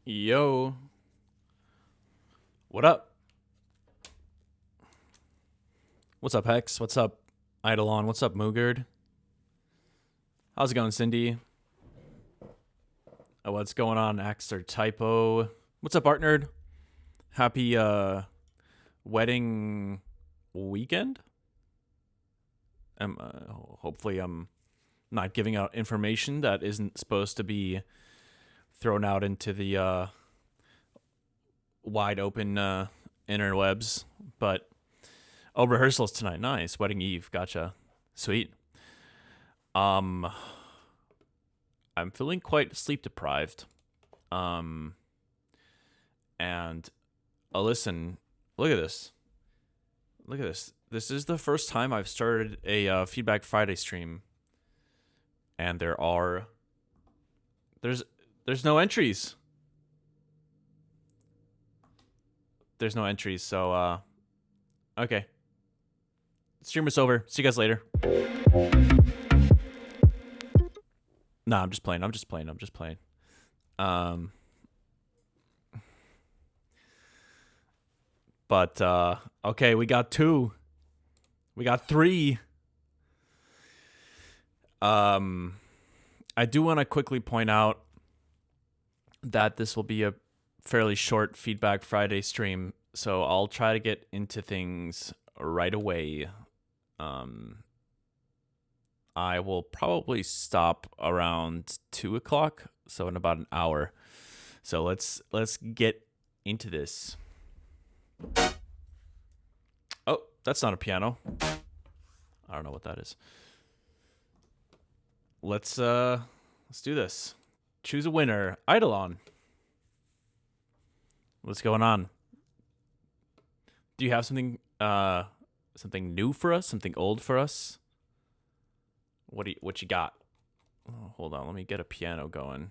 Yo, what up? What's up, Hex? What's up, Eidolon? What's up, Moogard? How's it going, Cindy? What's going on, Axe or Typo? What's up, Art Nerd? Happy wedding weekend. Hopefully I'm not giving out information that isn't supposed to be thrown out into the wide open interwebs. But rehearsals tonight. Nice. Wedding eve. Gotcha. Sweet. I'm feeling quite sleep deprived. And listen, look at this. Look at this. This is the first time I've started a Feedback Friday stream, and there's no entries. There's no entries, so okay. Stream is over. See you guys later. Nah, I'm just playing. But okay, we got 2. We got 3. I do want to quickly point out that this will be a fairly short Feedback Friday stream, so I'll try to get into things right away. I will probably stop around 2 o'clock, so in about an hour. So let's get into this. Oh, that's not a piano. I don't know what that is. Let's do this. Choose a winner. Eidolon. What's going on? Do you have something new for us? Something old for us? What you got? Oh, hold on, let me get a piano going.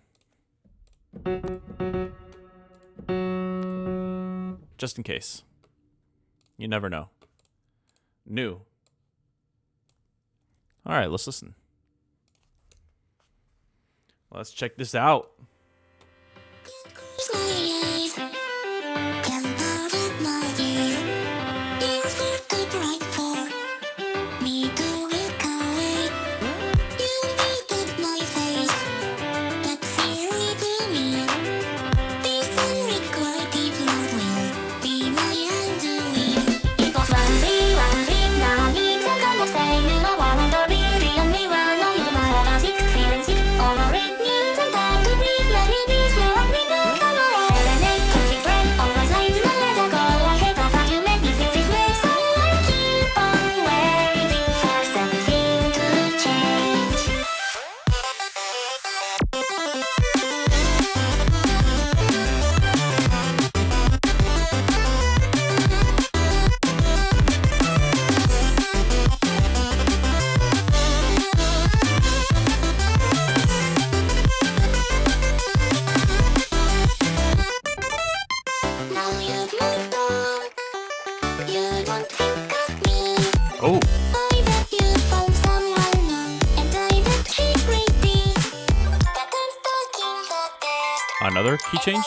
Just in case. You never know. New. All right, let's listen. Let's check this out. Oh. Another key change?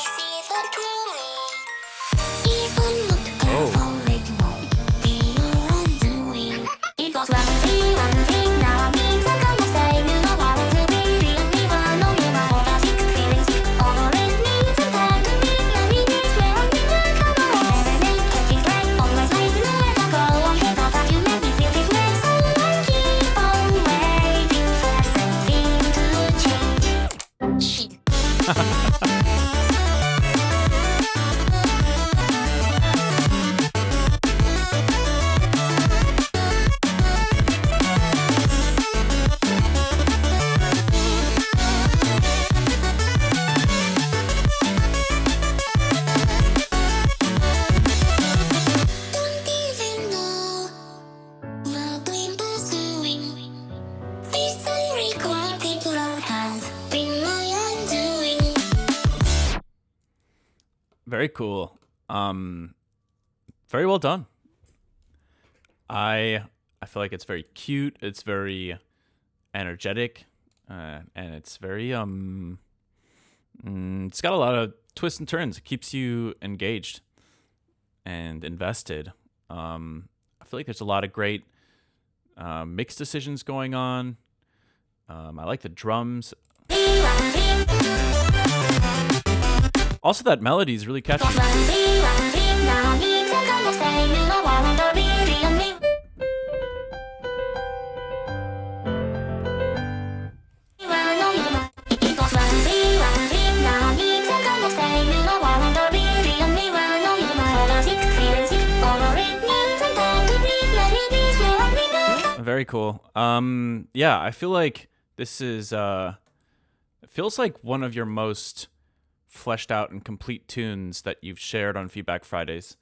Very cool. Very well done. I feel like it's very cute. It's very energetic, and it's very it's got a lot of twists and turns. It keeps you engaged and invested. I feel like there's a lot of great mix decisions going on. I like the drums. Also, that melody is really catchy. Very cool. Yeah, I feel like this is it feels like one of your most fleshed out and complete tunes that you've shared on Feedback Fridays.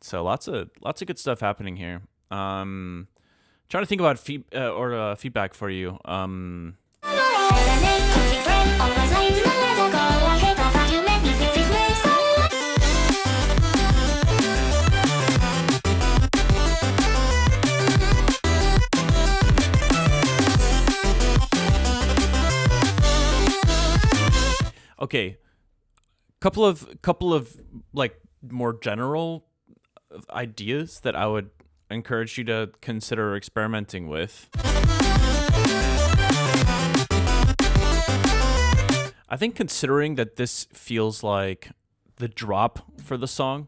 So lots of good stuff happening here. Trying to think about feedback for you. Okay, couple of like more general ideas that I would encourage you to consider experimenting with. I think considering that this feels like the drop for the song,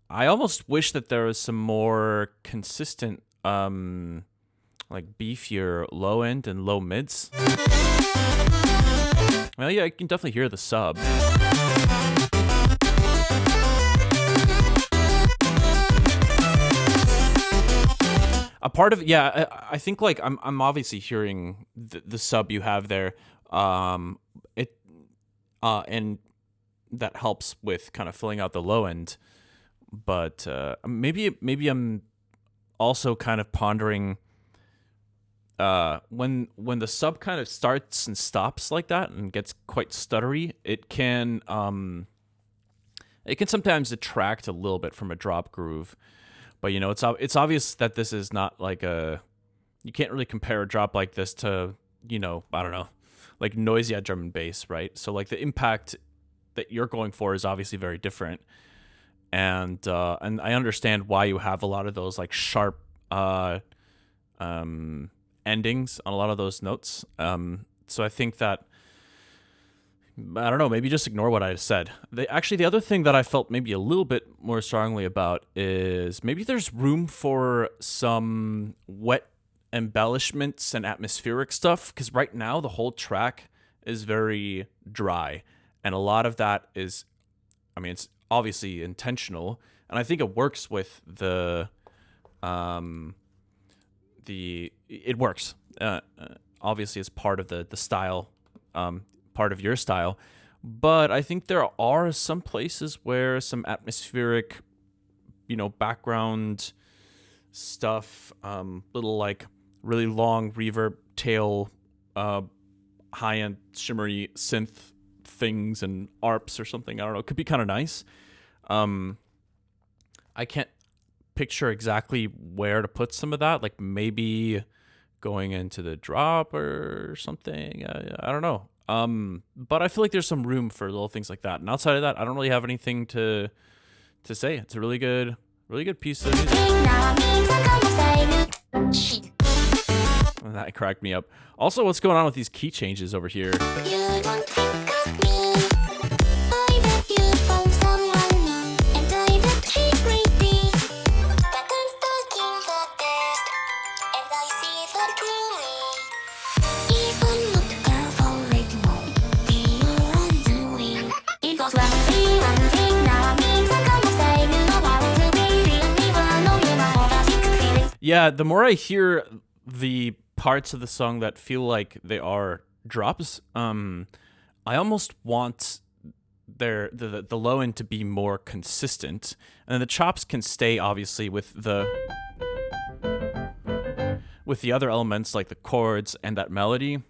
I almost wish that there was some more consistent like beefier low end and low mids. Well, yeah, I can definitely hear the sub. A part of I think like I'm obviously hearing the sub you have there, and that helps with kind of filling out the low end. But maybe I'm also kind of pondering. When the sub kind of starts and stops like that and gets quite stuttery, it can sometimes detract a little bit from a drop groove. But you know, it's obvious that this is not like you can't really compare a drop like this to, you know, I don't know, like noisy drum and bass, right? So like the impact that you're going for is obviously very different, and I understand why you have a lot of those like sharp endings on a lot of those notes. So I think that, I don't know, maybe just ignore what I said. The other thing that I felt maybe a little bit more strongly about is maybe there's room for some wet embellishments and atmospheric stuff, because right now the whole track is very dry, and a lot of that is, I mean, it's obviously intentional, and I think it works with it works. Obviously, as part of the style, part of your style. But I think there are some places where some atmospheric, you know, background stuff, little like really long reverb tail, high-end shimmery synth things and ARPs or something. I don't know. It could be kind of nice. I can't picture exactly where to put some of that, like maybe going into the drop or something. I don't know. But I feel like there's some room for little things like that. And outside of that, I don't really have anything to say. It's a really good piece of music. That cracked me up. Also, what's going on with these key changes over here? Yeah, the more I hear the parts of the song that feel like they are drops, I almost want the low end to be more consistent, and then the chops can stay obviously with the other elements like the chords and that melody.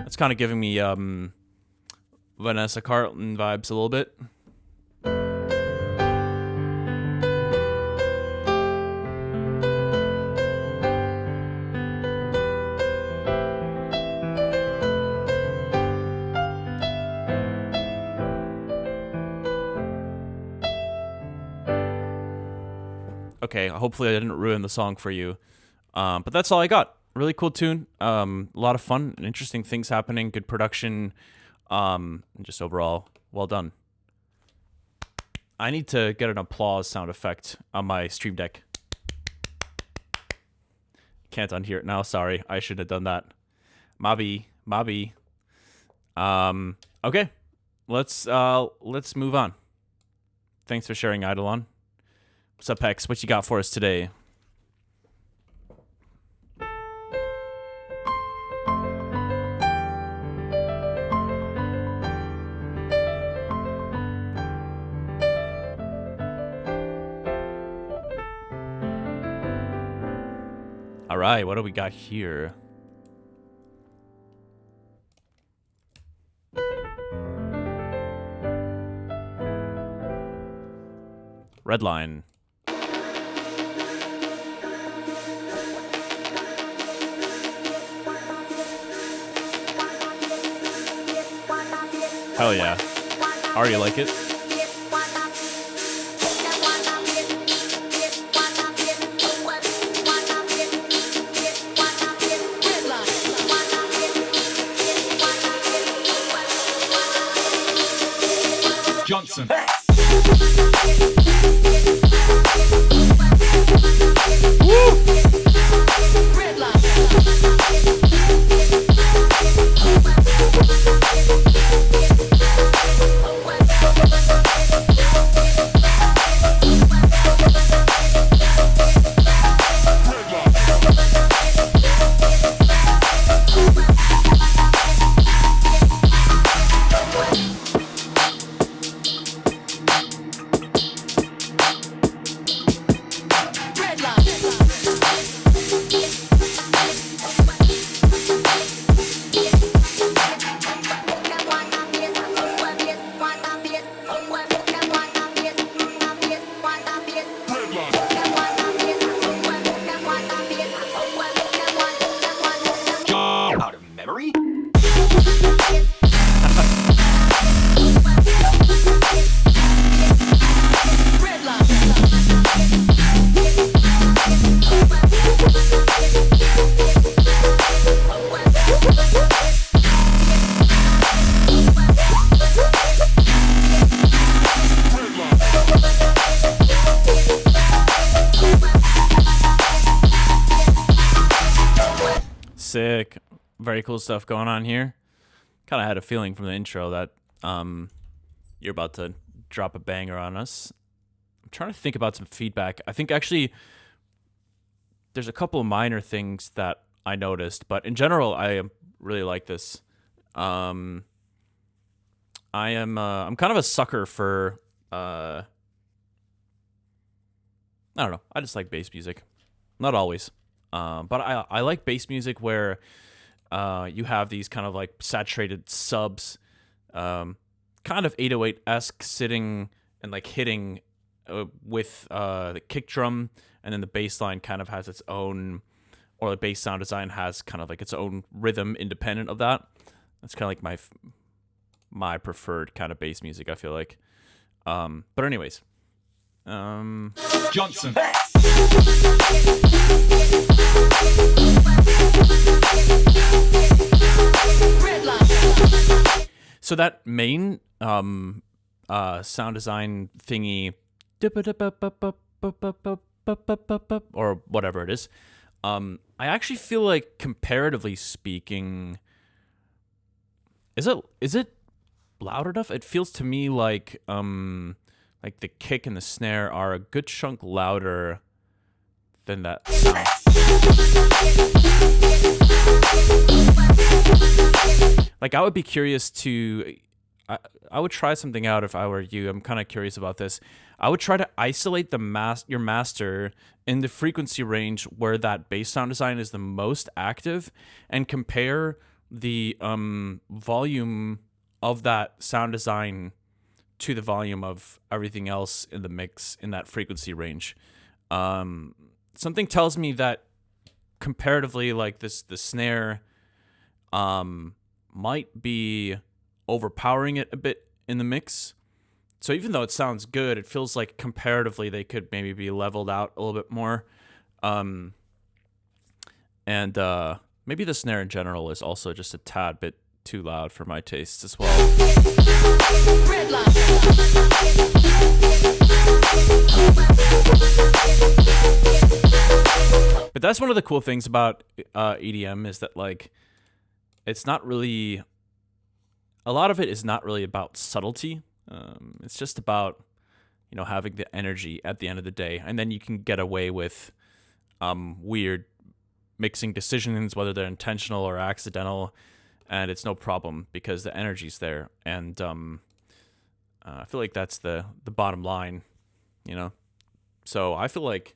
It's kind of giving me Vanessa Carlton vibes a little bit. Okay, hopefully I didn't ruin the song for you. But that's all I got. Really cool tune. A lot of fun and interesting things happening. Good production. And just overall, well done. I need to get an applause sound effect on my Stream Deck. Can't unhear it now. Sorry, I should have done that. Mabi. Okay, let's move on. Thanks for sharing, Eidolon. What's up, Hex? What you got for us today? All right, what do we got here? Redline. Hell yeah. Already like it. Johnson. Out of memory? Sick. Very cool stuff going on here. Kind of had a feeling from the intro that you're about to drop a banger on us. I'm trying to think about some feedback. I think actually there's a couple of minor things that I noticed, but in general, I really like this. I'm kind of a sucker for I don't know. I just like bass music. Not always. But I like bass music where you have these kind of like saturated subs, kind of 808-esque sitting and like hitting with the kick drum, and then the bass line kind of has its own, or the bass sound design has kind of like its own rhythm independent of that. That's kind of like my preferred kind of bass music, I feel like. But anyways, Johnson. So that main sound design thingy, or whatever it is, I actually feel like, comparatively speaking, is it loud enough? It feels to me like the kick and the snare are a good chunk louder than that sound. Like, I would be curious to, I would try something out if I were you. I'm kind of curious about this. I would try to isolate your master in the frequency range where that bass sound design is the most active, and compare the volume of that sound design to the volume of everything else in the mix in that frequency range. Something tells me that comparatively, like the snare might be overpowering it a bit in the mix, So even though it sounds good, it feels like comparatively they could maybe be leveled out a little bit more. And maybe the snare in general is also just a tad bit too loud for my tastes as well. But that's one of the cool things about EDM is that, like, it's not really, a lot of it is not really about subtlety. It's just about, having the energy at the end of the day. And then you can get away with weird mixing decisions, whether they're intentional or accidental, and it's no problem because the energy's there. And I feel like that's the bottom line, So I feel like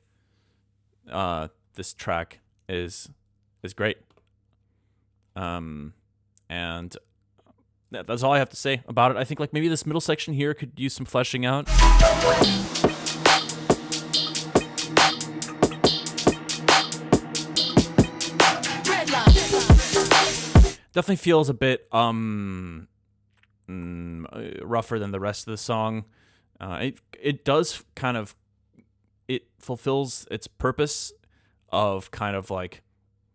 this track is great. And that's all I have to say about it. I think like maybe this middle section here could use some fleshing out. Definitely feels a bit rougher than the rest of the song. It does kind of, it fulfills its purpose of kind of like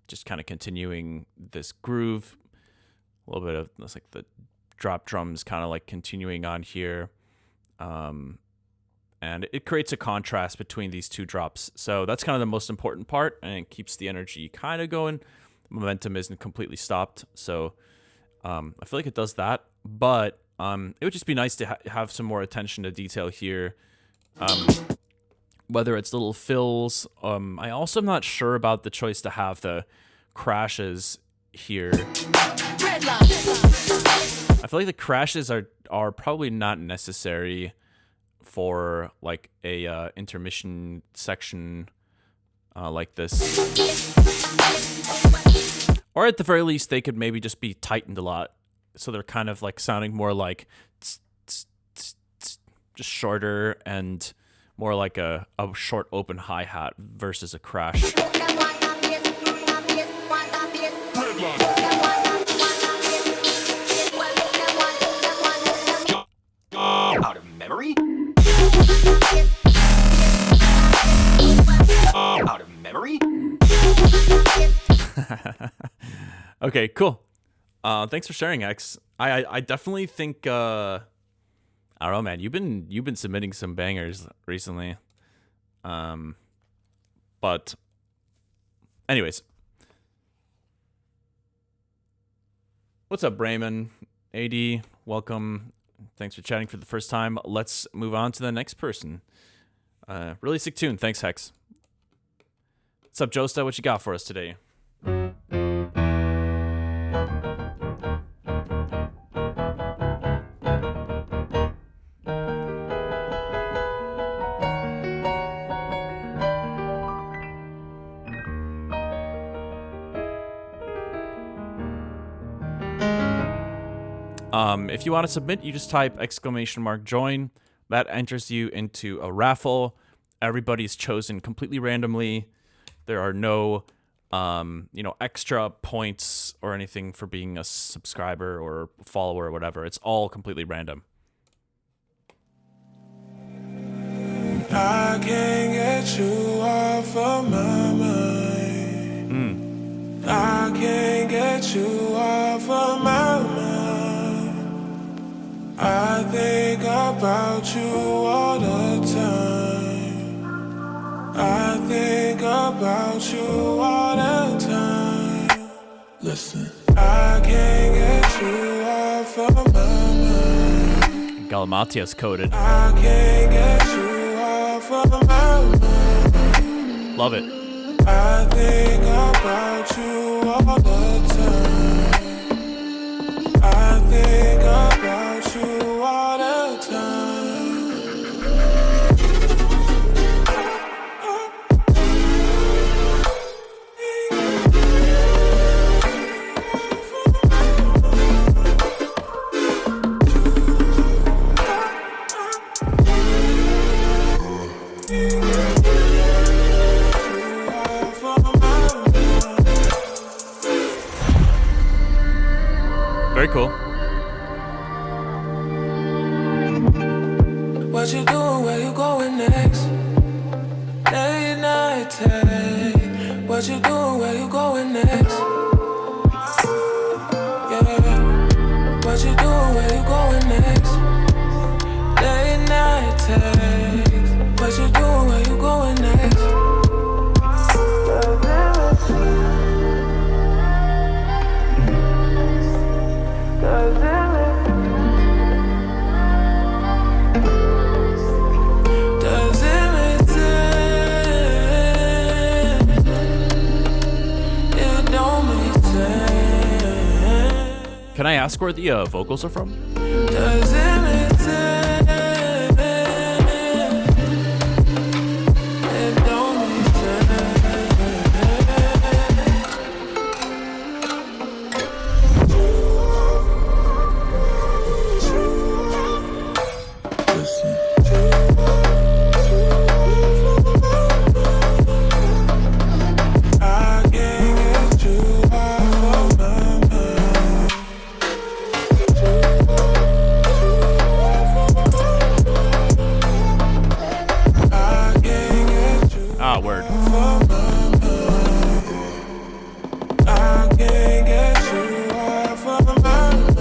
just kind of continuing this groove. A little bit of this, like the drop drums kind of like continuing on here. And it creates a contrast between these two drops. So that's kind of the most important part, and it keeps the energy kind of going. Momentum isn't completely stopped. So I feel like it does that. But it would just be nice to have some more attention to detail here. Whether it's little fills. I also am not sure about the choice to have the crashes here. I feel like the crashes are probably not necessary for like a intermission section like this. Or at the very least, they could maybe just be tightened a lot, so they're kind of like sounding more like just shorter and more like a short open hi-hat versus a crash. Out of memory? Out of memory? Okay, cool. Thanks for sharing, X. I definitely think I don't know, man. You've been submitting some bangers recently. But anyways. What's up, Brayman? AD, welcome. Thanks for chatting for the first time. Let's move on to the next person. Really sick tune. Thanks, Hex. What's up, Josta? What you got for us today? If you want to submit, you just type !join. That enters you into a raffle. Everybody's chosen completely randomly. There are no, extra points or anything for being a subscriber or follower or whatever. It's all completely random. I can't get you off of my mind. I can't get you off of my mind. I think about you all the time. I think about you all the time. Listen, I can't get you off of my mind. Galimatias coded. I can't get you off of my mind. Love it. I think about you all the time. I think about you all the time. Very cool. What you doing, where you going next? Late night take. What you doing, where you going next? Yeah. What you doing, where you going next? Late night take. What you doing, where you going next? Can I ask where the vocals are from? Does it make sense? It don't make I can't get you off of my mind. Ah, word. I can't get you off of my mind.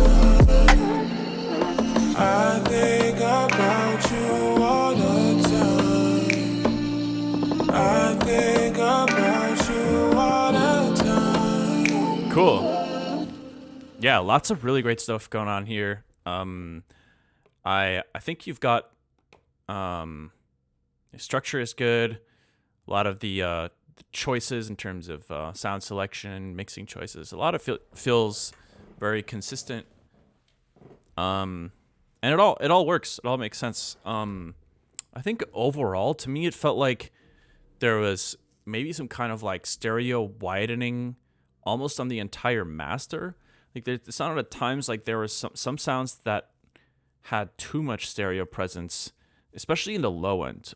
I think about you all the time. I think about you all the time. Cool. Yeah, lots of really great stuff going on here. I think you've got the structure is good. A lot of the choices in terms of sound selection, mixing choices, a lot of feels very consistent. And it all works. It all makes sense. I think overall, to me, it felt like there was maybe some kind of like stereo widening almost on the entire master. Like it sounded at times like there was some sounds that had too much stereo presence, especially in the low end.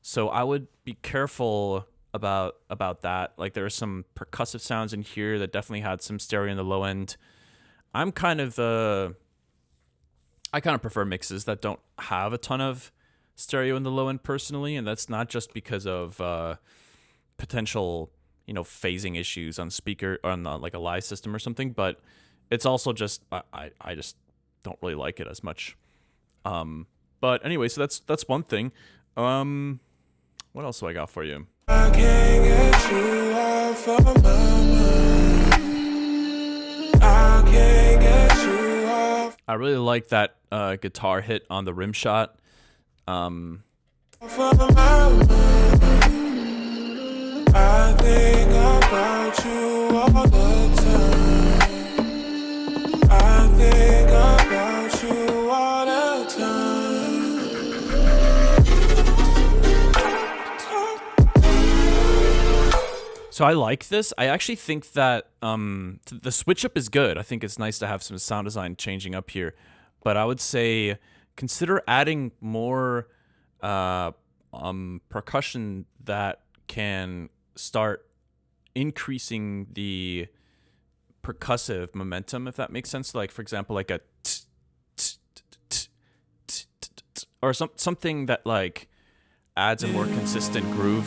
So I would be careful about that. Like there are some percussive sounds in here that definitely had some stereo in the low end. I kind of prefer mixes that don't have a ton of stereo in the low end personally, and that's not just because of potential, phasing issues on speaker on like a live system or something, but it's also just I just don't really like it as much. But anyway, so that's one thing. What else do I got for you? I can't get you off of my mind. I can't get you off I really like that guitar hit on the rim shot. of my mind. I think about you all the time. I think about you all the time. So I like this. I actually think that the switch up is good. I think it's nice to have some sound design changing up here. But I would say consider adding more percussion that can start increasing the percussive momentum, if that makes sense. Like, for example, like a or something that like adds a more consistent groove.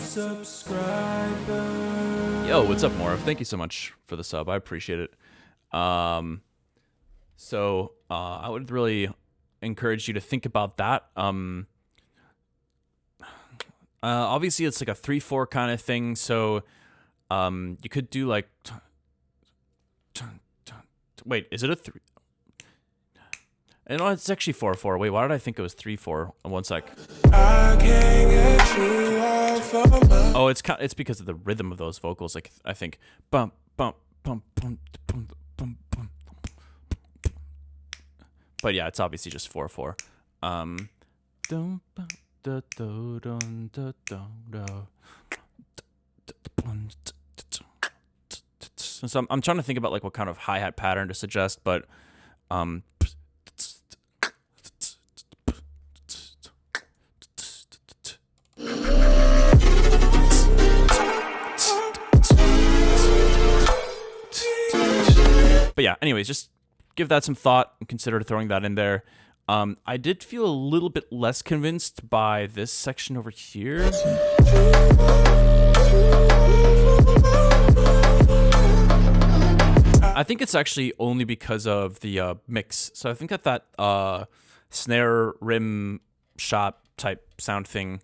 Yo, what's up, Morph? Thank you so much for the sub. I appreciate it. So I would really encourage you to think about that. Obviously, it's like a 3/4 kind of thing. So you could do like. Wait, is it a 3? No, it's actually 4/4. Wait, why did I think it was 3/4? One sec. I can't get you off of my. Oh, it's because of the rhythm of those vocals. Like I think bump bump bump bump bump bump bump. But yeah, it's obviously just 4/4. So I'm trying to think about like what kind of hi-hat pattern to suggest, but But yeah, anyways, just give that some thought and consider throwing that in there. I did feel a little bit less convinced by this section over here. I think it's actually only because of the mix. So I think that snare rim shot type sound thing,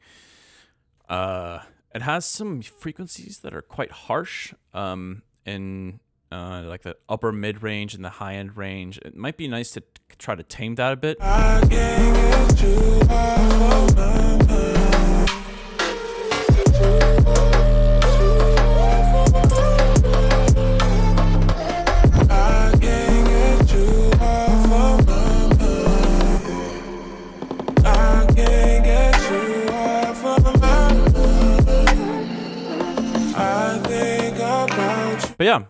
it has some frequencies that are quite harsh in like the upper mid range and the high end range. It might be nice to try to tame that a bit. I can't get you off of my mind. I can't get you off of my mind. I can't get you off of my mind. I think about you. But yeah,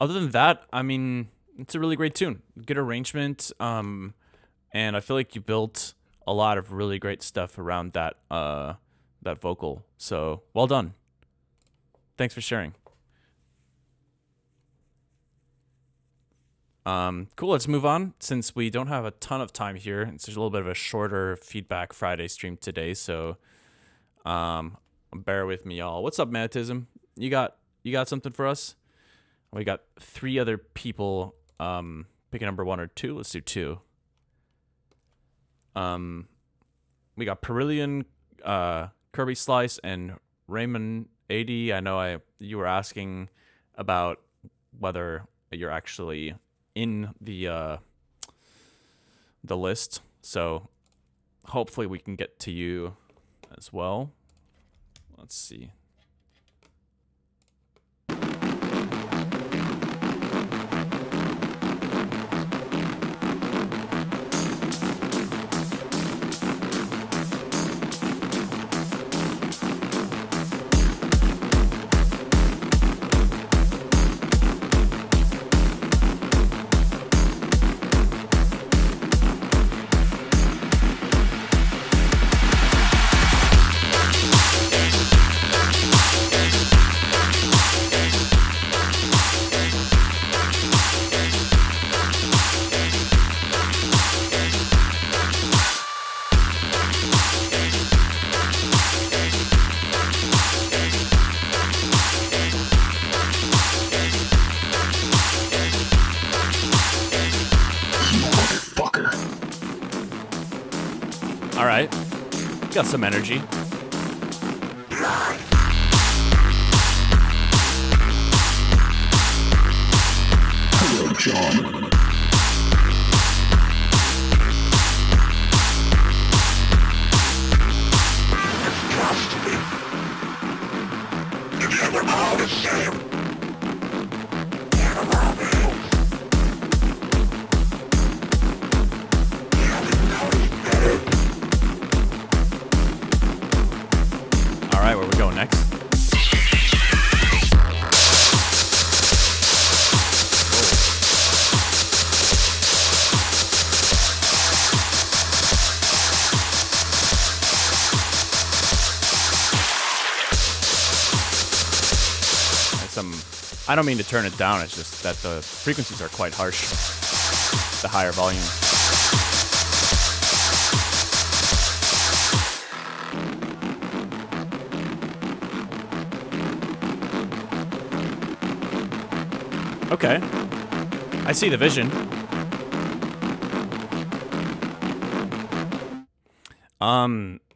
other than that, I mean, it's a really great tune. Good arrangement. And I feel like you built a lot of really great stuff around that that vocal. So well done. Thanks for sharing. Cool, let's move on. Since we don't have a ton of time here, it's just a little bit of a shorter Feedback Friday stream today, so bear with me, y'all. What's up, Magnetism? You got something for us? We got 3 other people picking number 1 or 2. Let's do 2. We got Perillion, Kirby Slice, and Raymond 80. I know you were asking about whether you're actually in the list, so hopefully we can get to you as well. Let's see. All right, got some energy. Hello, John. All right, where we going next? I don't mean to turn it down, it's just that the frequencies are quite harsh. The higher volume. Okay. I see the vision.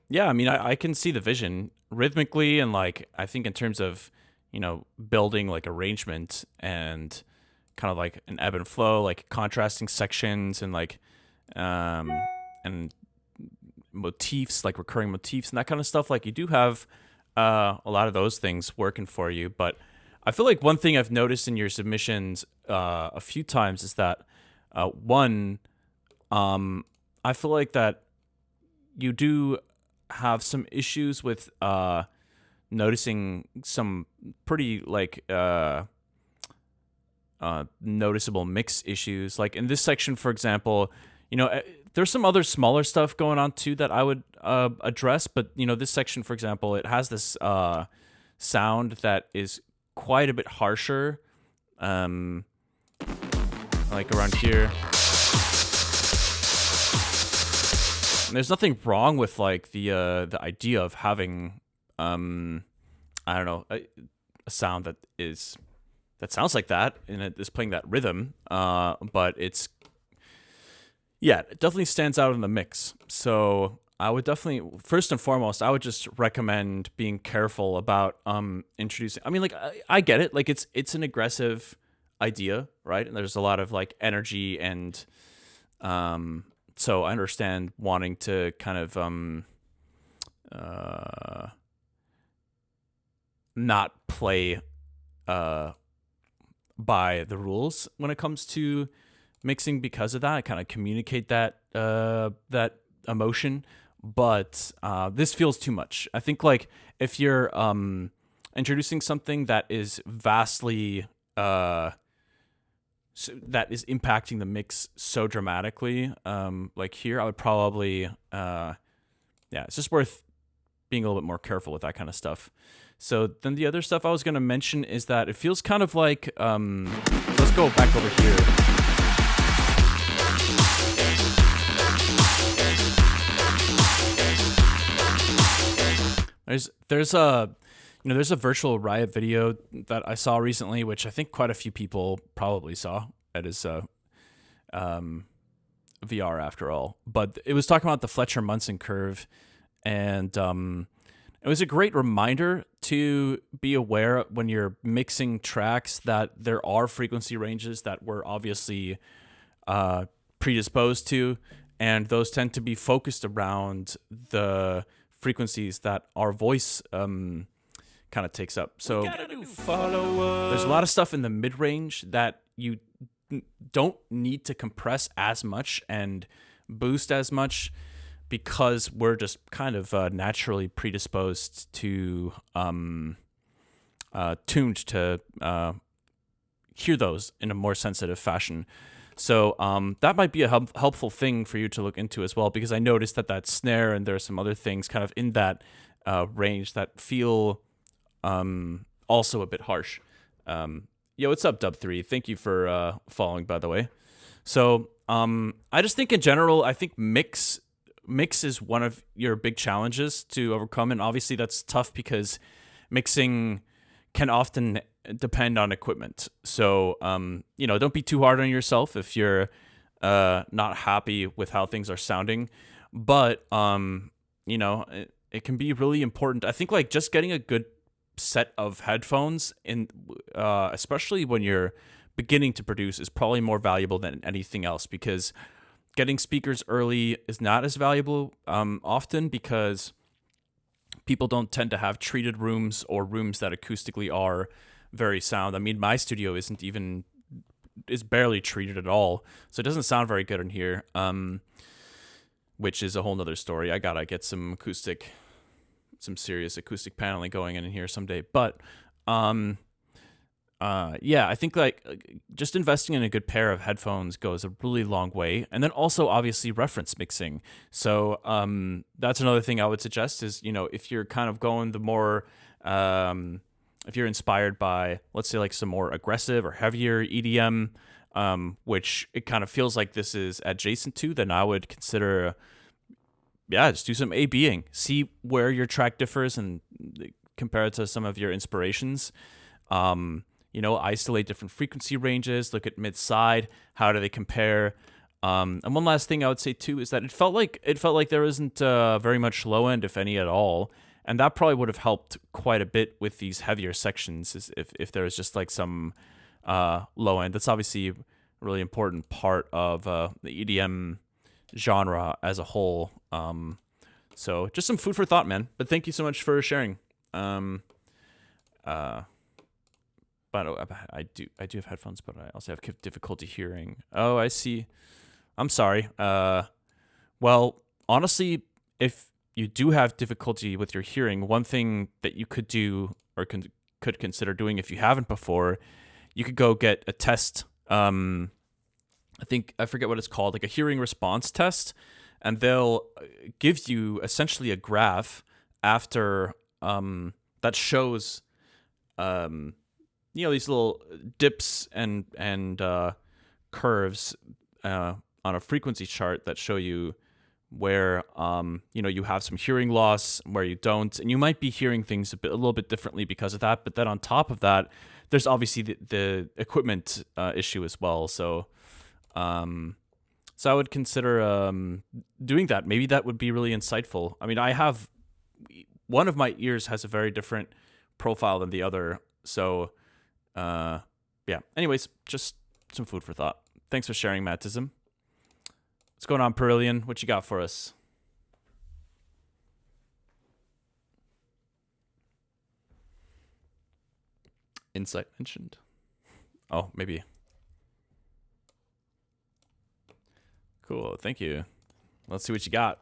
Yeah, I mean, I can see the vision rhythmically, and like, I think in terms of, you know, building like arrangement and kind of like an ebb and flow, like contrasting sections and like, and motifs, like recurring motifs and that kind of stuff. Like you do have a lot of those things working for you. But I feel like one thing I've noticed in your submissions a few times is that one, I feel like that you do have some issues with noticing some pretty like noticeable mix issues. Like in this section, for example, you know, there's some other smaller stuff going on too that I would address, but you know, this section, for example, it has this sound that is quite a bit harsher, like around here. And there's nothing wrong with like the idea of having I don't know, a sound that sounds like that and it is playing that rhythm, but it definitely stands out in the mix. So I would definitely, first and foremost, I would just recommend being careful about introducing. I mean, like I get it, like it's an aggressive idea, right? And there's a lot of like energy and so I understand wanting to kind of not play by the rules when it comes to mixing because of that. Kind of communicate that that emotion, but this feels too much. I think like if you're introducing something that is vastly that is impacting the mix so dramatically, like here, I would probably it's just worth being a little bit more careful with that kind of stuff. So then the other stuff I was going to mention is that it feels kind of like, let's go back over here. There's a virtual riot video that I saw recently, which I think quite a few people probably saw. That is VR after all. But it was talking about the Fletcher-Munson curve, and it was a great reminder to be aware when you're mixing tracks that there are frequency ranges that we're obviously predisposed to, and those tend to be focused around the frequencies that our voice kind of takes up. So there's a lot of stuff in the mid-range that you don't need to compress as much and boost as much, because we're just kind of naturally predisposed to tuned to hear those in a more sensitive fashion. So that might be a helpful thing for you to look into as well, because I noticed that snare and there are some other things kind of in that range that feel also a bit harsh. Yo, what's up, Dub3? Thank you for following, by the way. So I just think in general, I think mix is one of your big challenges to overcome, and obviously that's tough because mixing can often depend on equipment. So don't be too hard on yourself if you're not happy with how things are sounding, but it can be really important. I think like just getting a good set of headphones in especially when you're beginning to produce is probably more valuable than anything else, because getting speakers early is not as valuable often, because people don't tend to have treated rooms or rooms that acoustically are very sound. I mean, my studio is barely treated at all, so it doesn't sound very good in here, which is a whole nother story. I gotta get some serious acoustic paneling going in here someday. But I think like just investing in a good pair of headphones goes a really long way. And then also obviously reference mixing. So that's another thing I would suggest is, if you're kind of going the more, if you're inspired by, let's say like some more aggressive or heavier EDM, which it kind of feels like this is adjacent to, then I would consider, just do some A/Bing, see where your track differs and compare it to some of your inspirations. Isolate different frequency ranges, look at mid-side, how do they compare? And one last thing I would say too is that it felt like there isn't very much low end, if any at all, and that probably would have helped quite a bit with these heavier sections, if there was just like some low end. That's obviously a really important part of the EDM genre as a whole. So just some food for thought, man. But thank you so much for sharing. But I do have headphones, but I also have difficulty hearing. Oh, I see. I'm sorry. Well, honestly, if you do have difficulty with your hearing, one thing that you could do or could consider doing if you haven't before, you could go get a test. I forget what it's called, like a hearing response test, and they'll give you essentially a graph after that shows these little dips and curves on a frequency chart that show you where you have some hearing loss where you don't, and you might be hearing things a little bit differently because of that. But then on top of that, there's obviously the equipment issue as well. So I would consider doing that. Maybe that would be really insightful. I mean, one of my ears has a very different profile than the other. So yeah. Anyways, just some food for thought. Thanks for sharing, Mattism. What's going on, Perillian? What you got for us? Insight mentioned. Oh, maybe. Cool. Thank you. Let's see what you got.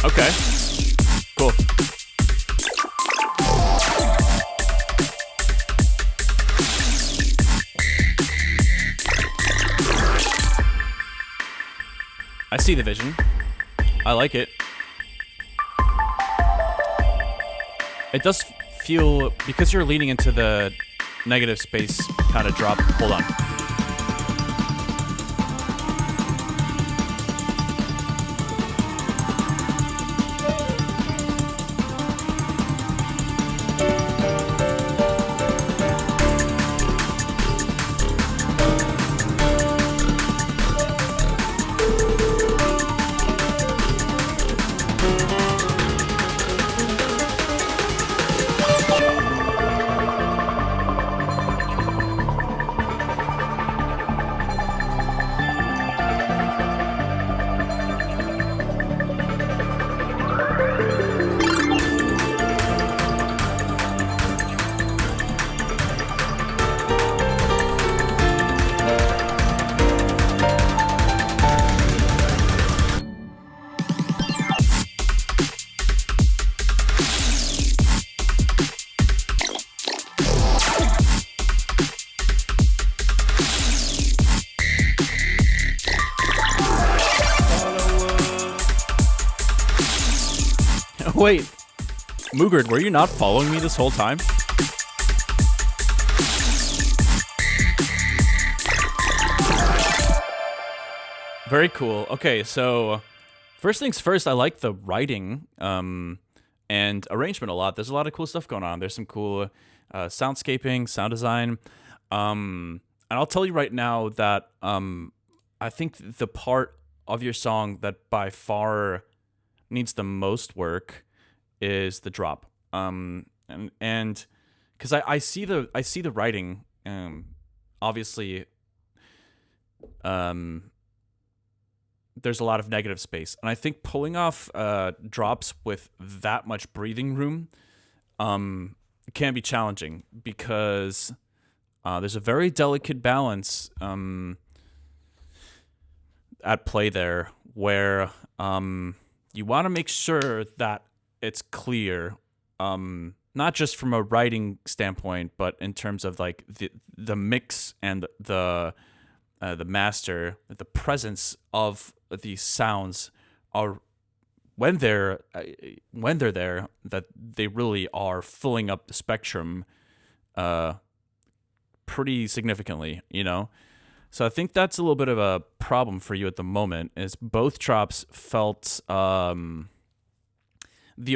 Okay. Cool. I see the vision. I like it. It does feel, because you're leaning into the negative space kind of drop. Hold on. Wait, Moogard, were you not following me this whole time? Very cool. Okay, so first things first, I like the writing and arrangement a lot. There's a lot of cool stuff going on. There's some cool soundscaping, sound design. And I'll tell you right now that I think the part of your song that by far needs the most work is the drop. And because I see the writing, obviously there's a lot of negative space, and I think pulling off drops with that much breathing room can be challenging, because there's a very delicate balance at play there, where you want to make sure that it's clear, not just from a writing standpoint, but in terms of like the mix and the the master, the presence of these sounds are when they're there, that they really are filling up the spectrum pretty significantly, you know? So I think that's a little bit of a problem for you at the moment, is both drops felt the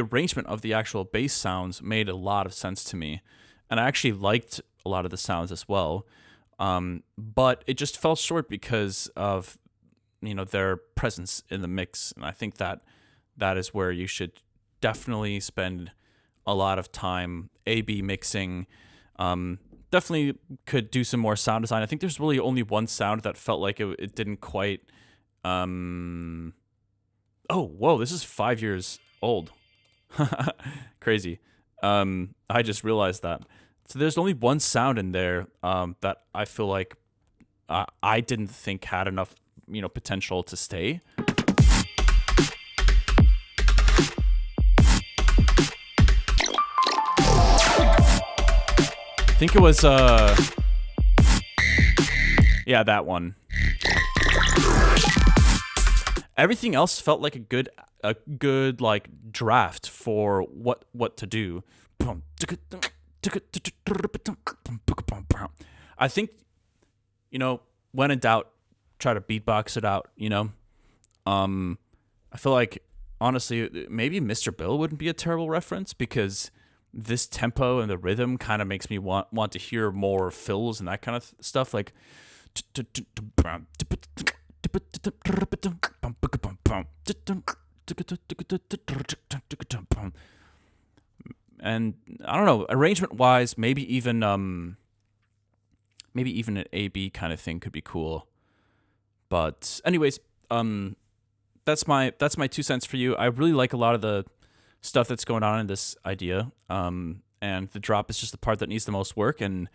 arrangement of the actual bass sounds made a lot of sense to me. And I actually liked a lot of the sounds as well. But it just fell short because of, their presence in the mix. And I think that is where you should definitely spend a lot of time A/B mixing. Definitely could do some more sound design. I think there's really only one sound that felt like it didn't quite. Oh, whoa! This is 5 years old. Crazy. I just realized that. So there's only one sound in there that I feel like I didn't think had enough, potential to stay. I think it was that one. Everything else felt like a good like draft for what to do. I think, when in doubt, try to beatbox it out, I feel like, honestly, maybe Mr. Bill wouldn't be a terrible reference, because this tempo and the rhythm kind of makes me want to hear more fills and that kind of stuff, like and I don't know, arrangement wise, maybe even an A/B kind of thing could be cool. But anyways, that's my 2 cents for you. I really like a lot of the stuff that's going on in this idea. And the drop is just the part that needs the most work. And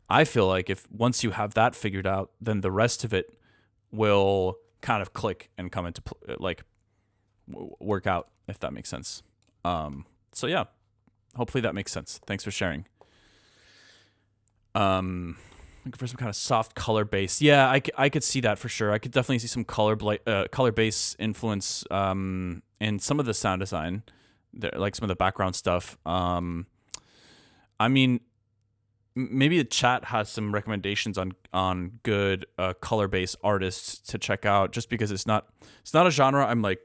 I feel like if once you have that figured out, then the rest of it will kind of click and come into work out, if that makes sense. So yeah, hopefully that makes sense. Thanks for sharing. Looking for some kind of soft color bass. Yeah, I could see that for sure. I could definitely see some color bass influence in some of the sound design, like some of the background stuff. I mean, maybe the chat has some recommendations on good color bass artists to check out, just because it's not a genre I'm like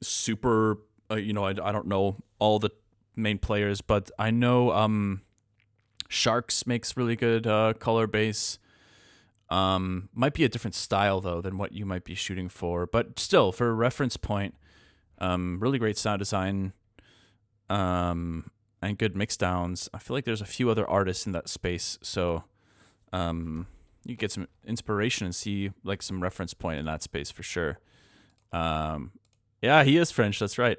super I don't know all the main players, but I know Sharks makes really good color bass. Might be a different style though than what you might be shooting for, but still, for a reference point, really great sound design, and good mix downs. I feel like there's a few other artists in that space, so you get some inspiration and see like some reference point in that space for sure. Yeah, he is French. That's right.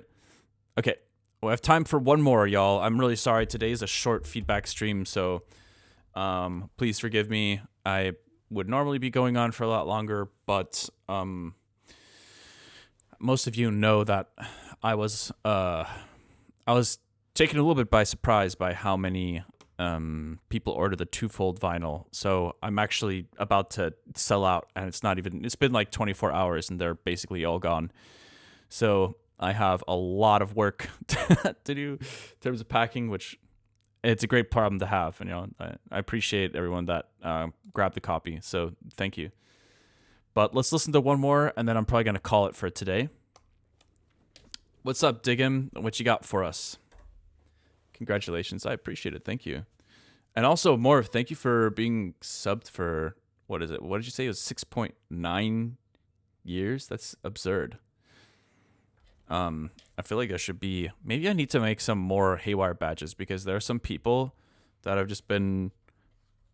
Okay. We have time for one more, y'all. I'm really sorry. Today is a short feedback stream, so please forgive me. I would normally be going on for a lot longer, but most of you know that I was taken a little bit by surprise by how many people order the twofold vinyl. So I'm actually about to sell out, and it's been like 24 hours, and they're basically all gone. So I have a lot of work to do in terms of packing, which it's a great problem to have. And, I appreciate everyone that grabbed the copy. So thank you. But let's listen to one more, and then I'm probably going to call it for today. What's up, Diggum? What you got for us? Congratulations. I appreciate it. Thank you. And also, Morph, thank you for being subbed for, what is it? What did you say? It was 6.9 years? That's absurd. I feel like there should be, maybe I need to make some more Haywyre badges, because there are some people that have just been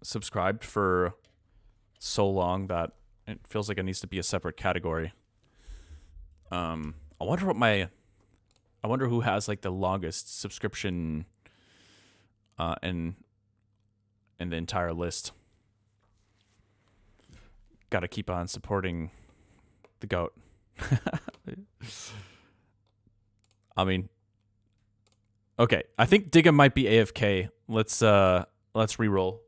subscribed for so long that it feels like it needs to be a separate category. I wonder who has like the longest subscription in the entire list. Got to keep on supporting the GOAT. I mean, okay. I think Digga might be AFK. Let's re-roll.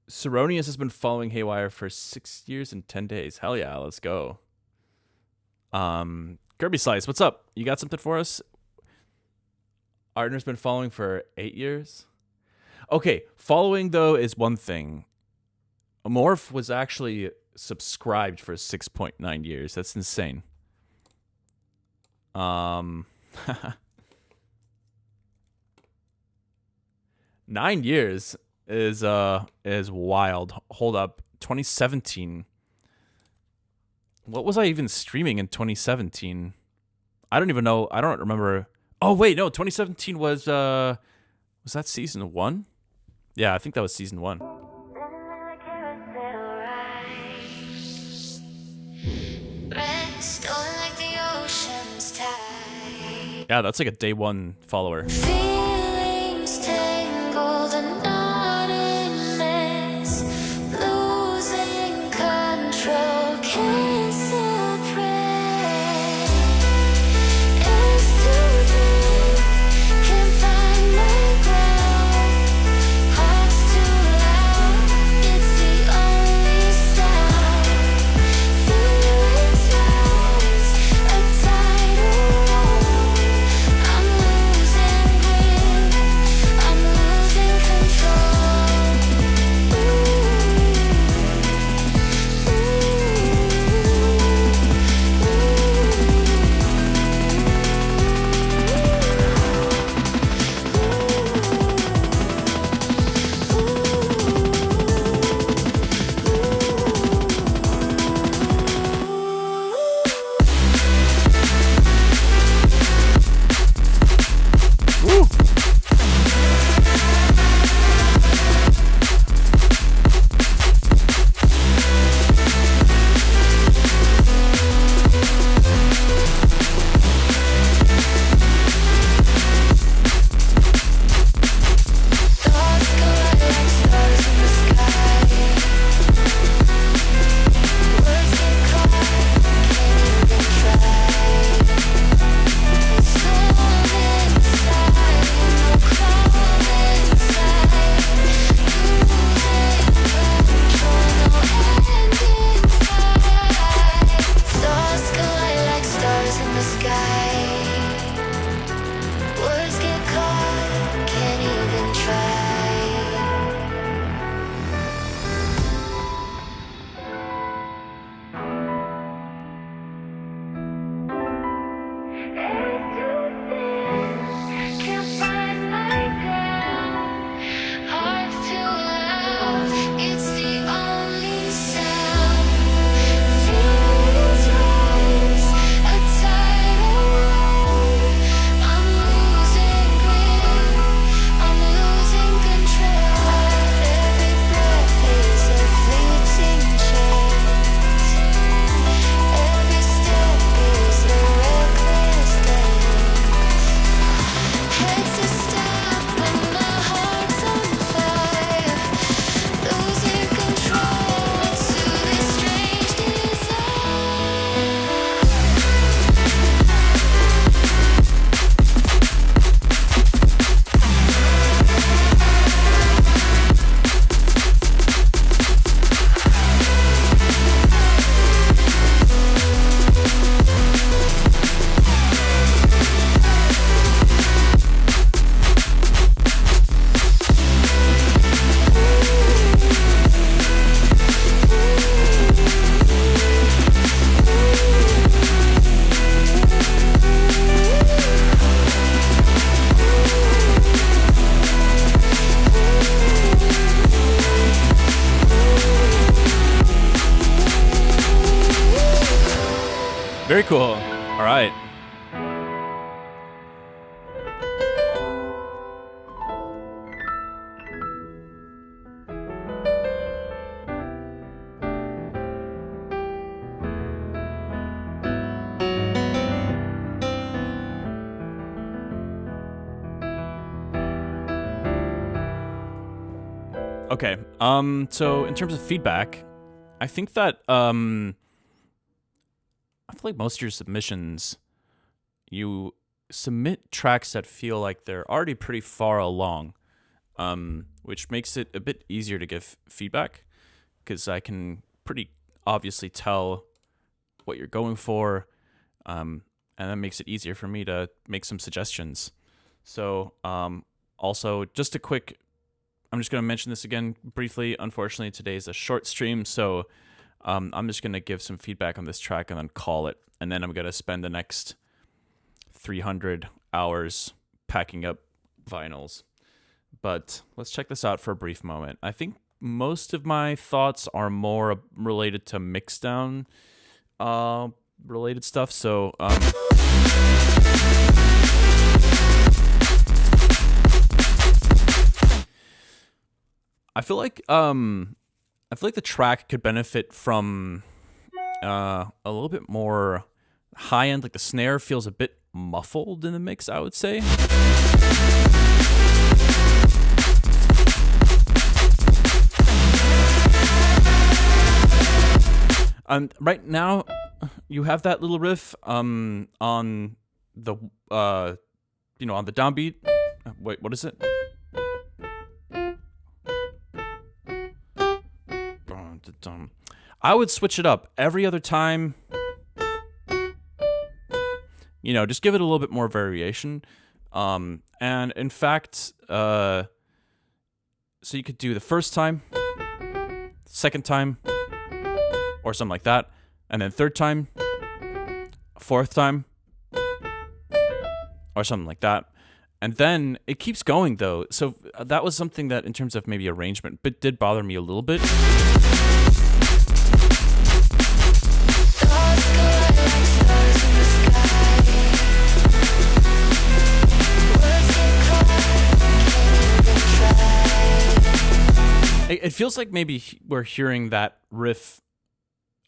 Ceronius has been following Haywyre for 6 years and 10 days. Hell yeah, let's go. Kirby Slice, what's up? You got something for us? Ardner's been following for 8 years. Okay, following though is one thing. Morph was actually subscribed for 6.9 years. That's insane. 9 years is wild. Hold up. 2017. What was I even streaming in 2017? I don't even know. I don't remember. Oh wait, no, 2017 was that season 1? Yeah, I think that was season 1. Yeah, that's like a day 1 follower. Feelings tangled and not in mess, losing control, can't suppress. It's too deep, can't find my ground. Heart's too loud, it's the only sound. Feelings rise, a tidal wave. I'm losing grip, I'm losing control. Thoughts collide like stars in the sky. Words get caught, can't even try. It's all inside, no calm inside. Losing control, no end in sight. Thoughts collide like stars in the sky. Words get caught, can't even try. Can't find my ground. Heart's too loud, it's the only sound. Feelings rise, a tidal wave. I'm losing grip, I'm losing control. Every breath is a fleeting chance. Every step is a reckless dance. Head to stop when my heart's on fire. Losing control to this strange desire. Very cool. All right. Okay. So in terms of feedback, I think that I feel like most of your submissions, you submit tracks that feel like they're already pretty far along. which makes it a bit easier to give feedback because I can pretty obviously tell what you're going for, and that makes it easier for me to make some suggestions. So also, just a quick, I'm just going to mention this again briefly. Unfortunately, today is a short stream, so I'm just going to give some feedback on this track and then call it. And then I'm going to spend the next 300 hours packing up vinyls. But let's check this out for a brief moment. I think most of my thoughts are more related to mixdown related stuff. So I feel like the track could benefit from a little bit more high end. Like the snare feels a bit muffled in the mix, I would say. Right now, you have that little riff on the on the downbeat. Wait, what is it? I would switch it up every other time. Just give it a little bit more variation. And in fact, so you could do the first time, second time, or something like that, and then third time, fourth time, or something like that. And then it keeps going, though. So that was something that, in terms of maybe arrangement, but did bother me a little bit. It feels like maybe we're hearing that riff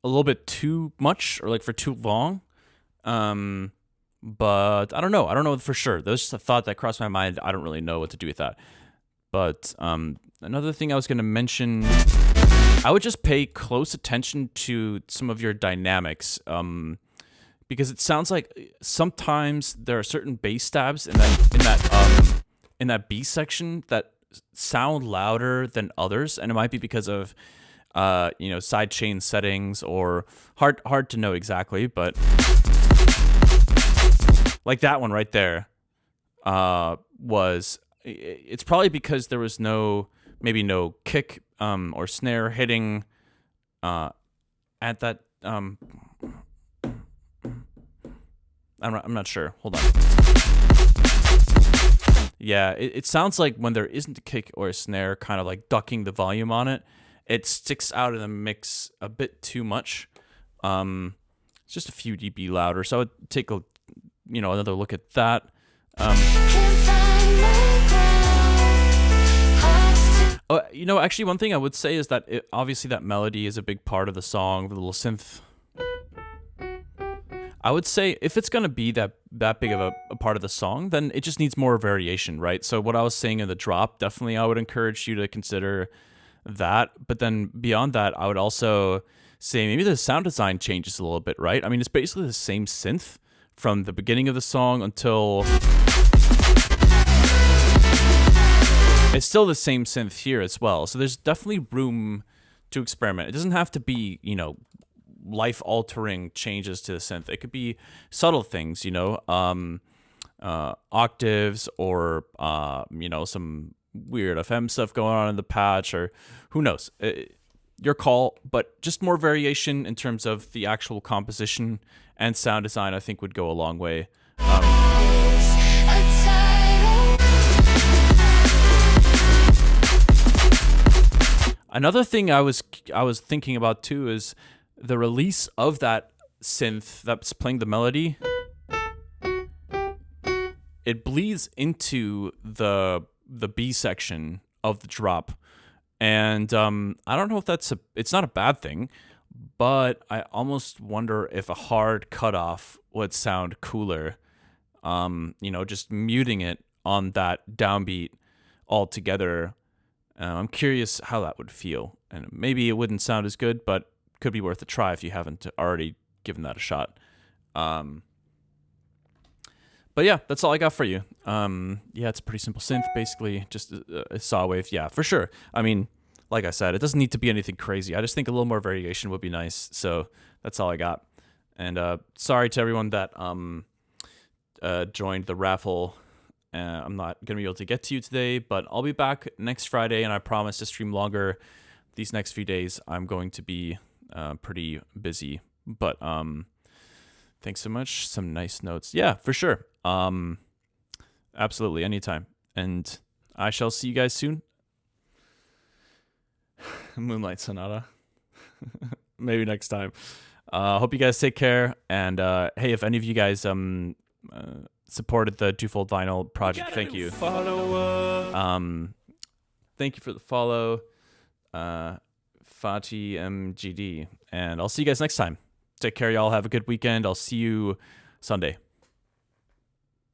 a little bit too much, or like for too long. But I don't know. I don't know for sure. That was just a thought that crossed my mind. I don't really know what to do with that. But another thing I was going to mention, I would just pay close attention to some of your dynamics. Because it sounds like sometimes there are certain bass stabs in that B section that sound louder than others, and it might be because of side chain settings, or hard to know exactly, but like that one right there it's probably because there was no kick or snare hitting at that I'm not sure. Hold on. Yeah, it sounds like when there isn't a kick or a snare kind of like ducking the volume on it, it sticks out in the mix a bit too much. It's just a few dB louder, so I would take another look at that. Actually, one thing I would say is that obviously that melody is a big part of the song, the little synth. I would say if it's going to be that big of a part of the song, then it just needs more variation, right? So what I was saying in the drop, definitely I would encourage you to consider that. But then beyond that, I would also say maybe the sound design changes a little bit, right? I mean, it's basically the same synth from the beginning of the song until... It's still the same synth here as well. So there's definitely room to experiment. It doesn't have to be, life-altering changes to the synth. It could be subtle things, octaves, or some weird FM stuff going on in the patch, or who knows. Your call, but just more variation in terms of the actual composition and sound design, I think, would go a long way. Another thing I was thinking about too is the release of that synth that's playing the melody. It bleeds into the B section of the drop, and I don't know if it's not a bad thing, but I almost wonder if a hard cutoff would sound cooler. Just muting it on that downbeat altogether. I'm curious how that would feel, and maybe it wouldn't sound as good, but could be worth a try if you haven't already given that a shot. But yeah, that's all I got for you. Yeah, it's a pretty simple synth, basically, just a saw wave. Yeah, for sure. I mean, like I said, it doesn't need to be anything crazy. I just think a little more variation would be nice. So that's all I got. And sorry to everyone that joined the raffle. I'm not gonna be able to get to you today, but I'll be back next Friday, and I promise to stream longer. These next few days, I'm going to be pretty busy. But thanks so much. Some nice notes. Yeah, for sure. Absolutely, anytime. And I shall see you guys soon. Moonlight Sonata. Maybe next time. Hope you guys take care. And hey, if any of you guys supported the twofold vinyl project, thank you. Thank you for the follow, Fati MGD. And I'll see you guys next time. Take care, y'all. Have a good weekend. I'll see you Sunday.